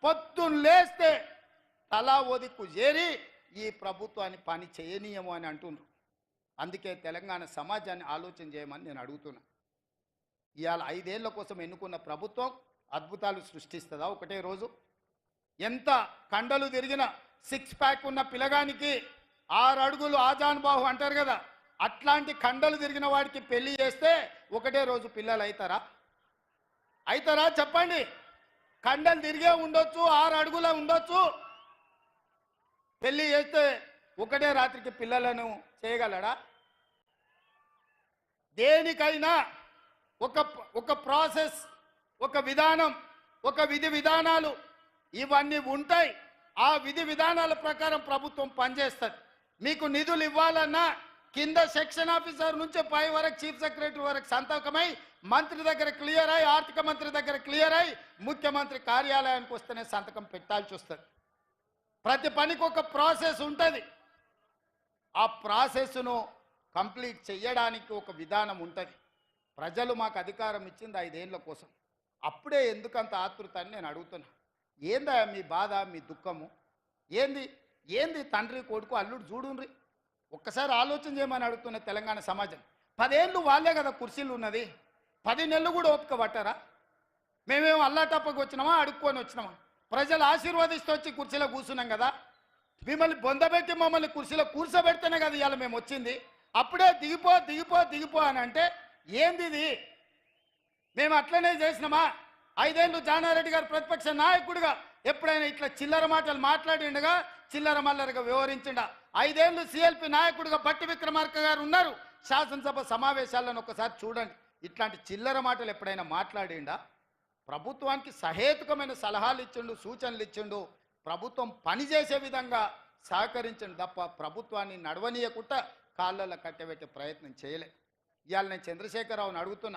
పొద్దున్న లేస్తే తలా ఒదిక్కు చేరి ఈ ప్రభుత్వాన్ని పని చేయనీయము అని అంటున్నారు. అందుకే తెలంగాణ సమాజాన్ని ఆలోచన చేయమని నేను అడుగుతున్నా. ఇవాళ 5 ఏళ్ల కోసం ఎన్నుకున్న ప్రభుత్వం అద్భుతాలు సృష్టిస్తుందా ఒకటే రోజు? ఎంత కండలు తిరిగిన 6 ప్యాక్ ఉన్న పిల్లగానికి 6 అడుగులు ఆజానుబాహు అంటారు కదా, అట్లాంటి కండలు తిరిగిన వాడికి పెళ్లి చేస్తే ఒకటే రోజు పిల్లలు అవుతారా చెప్పండి? కండలు తిరిగే ఉండొచ్చు, 6 అడుగుల ఉండొచ్చు, పెళ్లి చేస్తే ఒకటే రాత్రికి పిల్లలను చేయగలడా? దేనికైనా ఒక ప్రాసెస్, ఒక విధానం, ఒక విధి విధానాలు ఇవన్నీ ఉంటాయి. ఆ విధి విధానాల ప్రకారం ప్రభుత్వం పనిచేస్తుంది. మీకు నిధులు ఇవ్వాలన్నా కింద సెక్షన్ ఆఫీసర్ నుంచి పై వరకు చీఫ్ సెక్రటరీ వరకు సంతకమై మంత్రి దగ్గర క్లియర్ అయి, ఆర్థిక మంత్రి దగ్గర క్లియర్ అయి, ముఖ్యమంత్రి కార్యాలయానికి వస్తేనే సంతకం పెట్టాల్సి వస్తుంది. ప్రతి పనికి ఒక ప్రాసెస్ ఉంటుంది. ఆ ప్రాసెస్ను కంప్లీట్ చేయడానికి ఒక విధానం ఉంటుంది. ప్రజలు మాకు అధికారం ఇచ్చింది 5 ఏళ్ల కోసం. అప్పుడే ఎందుకంత ఆతృత అని నేను అడుగుతున్నా. ఏందా మీ బాధ, మీ దుఃఖము ఏంది తండ్రి కొడుకు అల్లుడు చూడుండ్రి. ఒక్కసారి ఆలోచన చేయమని అడుగుతున్న తెలంగాణ సమాజం. 10 ఏళ్ళు వాళ్ళే కదా కుర్చీలు ఉన్నది, 10 నెలలు కూడా ఓపిక పట్టారా? మేమేమో అల్లాటప్పకు వచ్చినామా, అడుక్కొని వచ్చినామా? ప్రజలు ఆశీర్వదిస్తూ వచ్చి కుర్చీలో కూర్చున్నాం కదా. మిమ్మల్ని బొందబెట్టి మమ్మల్ని కుర్చీలో కూర్చోబెడితేనే కదా ఇవాళ మేము వచ్చింది. అప్పుడే దిగిపో అని అంటే ఏంది ఇది? మేము అట్లనే చేసినామా? 5 ఏళ్ళు జానారెడ్డి గారు ప్రతిపక్ష నాయకుడిగా ఎప్పుడైనా ఇట్లా చిల్లర మాటలు మాట్లాడిండగా, చిల్లర మల్లరగా వ్యవహరించిండా? 5 ఏళ్ళు సిఎల్పి నాయకుడిగా బట్టి విక్రమార్క గారు ఉన్నారు. శాసనసభ సమావేశాలను ఒకసారి చూడండి. ఇట్లాంటి చిల్లర మాటలు ఎప్పుడైనా మాట్లాడిండా? ప్రభుత్వానికి సహేతుకమైన సలహాలు ఇచ్చిండు, సూచనలు ఇచ్చిండు, ప్రభుత్వం పనిచేసే విధంగా సహకరించండి తప్ప ప్రభుత్వాన్ని నడవనీయకుండా కాళ్ళల్లో కట్టబెట్టే ప్రయత్నం చేయలే. ఇవాళ నేను చంద్రశేఖరరావుని అడుగుతున్నా.